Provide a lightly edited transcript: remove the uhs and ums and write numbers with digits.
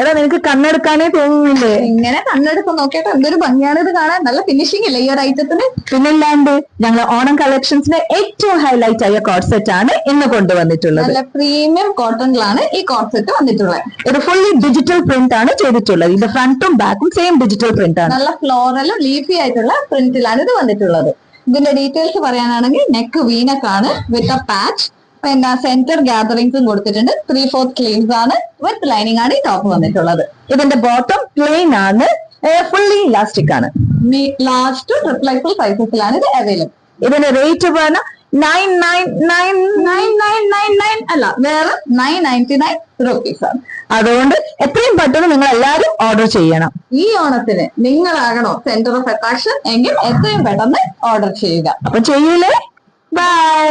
എടാ നിനക്ക് കണ്ണെടുക്കാനേ തോന്നുന്നില്ലേ? ഇങ്ങനെ കണ്ണെടുത്ത് നോക്കിയിട്ട് എന്തൊരു ഭംഗിയാണ് ഇത് കാണാൻ. നല്ല ഫിനിഷിംഗ് ഇല്ലേ ഈ ഒരു ഐറ്റത്തിന്? പിന്നില്ലാണ്ട് ഞങ്ങൾ ഓണം കളക്ഷൻസിന്റെ ഏറ്റവും ഹൈലൈറ്റ് ആയ കോട്ട് സെറ്റ് ആണ് ഇന്ന് കൊണ്ടുവന്നിട്ടുള്ളത്. നല്ല പ്രീമിയം കോട്ടണിലാണ് ഈ കോട്ട് സെറ്റ് വന്നിട്ടുള്ളത്. ഒരു ഫുള്ളി ഡിജിറ്റൽ പ്രിന്റ് ആണ് ചെയ്തിട്ടുള്ളത്. ഇതിന്റെ ഫ്രണ്ടും ബാക്കും സെയിം ഡിജിറ്റൽ പ്രിന്റ് ആണ്. നല്ല ഫ്ലോറലും ലീഫി ആയിട്ടുള്ള പ്രിന്റിലാണ് ഇത് വന്നിട്ടുള്ളത്. ഇതിന്റെ ഡീറ്റെയിൽസ് പറയാനാണെങ്കിൽ നെക്ക് വീനക്കാണ് വിത്ത് എ പാച്ച്, പിന്നെ സെന്റർ ഗ്യാതറിംഗ്സും കൊടുത്തിട്ടുണ്ട്. 3/4 സ്ലീവ്സ് ആണ്, വിത്ത് ലൈനിങ് ആണ് ഈ ടോപ്പ് വന്നിട്ടുള്ളത്. ഇതിന്റെ ബോട്ടം പ്ലെയിൻ ആണ്, ഫുള്ളി ഇലാസ്റ്റിക് ആണ്. ലാസ്റ്റ് ട്രിപ്പിൾ എക്സൽ സൈസസിലാണ് ഇത് അവൈലബിൾ. ഇതിന്റെ റേറ്റ് പറഞ്ഞാൽ 9999 അല്ല, വേറെ 999 rupees ആണ്. അതുകൊണ്ട് എത്രയും പെട്ടെന്ന് നിങ്ങൾ എല്ലാവരും ഓർഡർ ചെയ്യണം. ഈ ഓണത്തിന് നിങ്ങളാകണോ സെന്റർ ഓഫ് അട്രാക്ഷൻ എങ്കിൽ എത്രയും പെട്ടെന്ന് ഓർഡർ ചെയ്യുക. അപ്പൊ ചെയ്യൂലേ? ബൈ.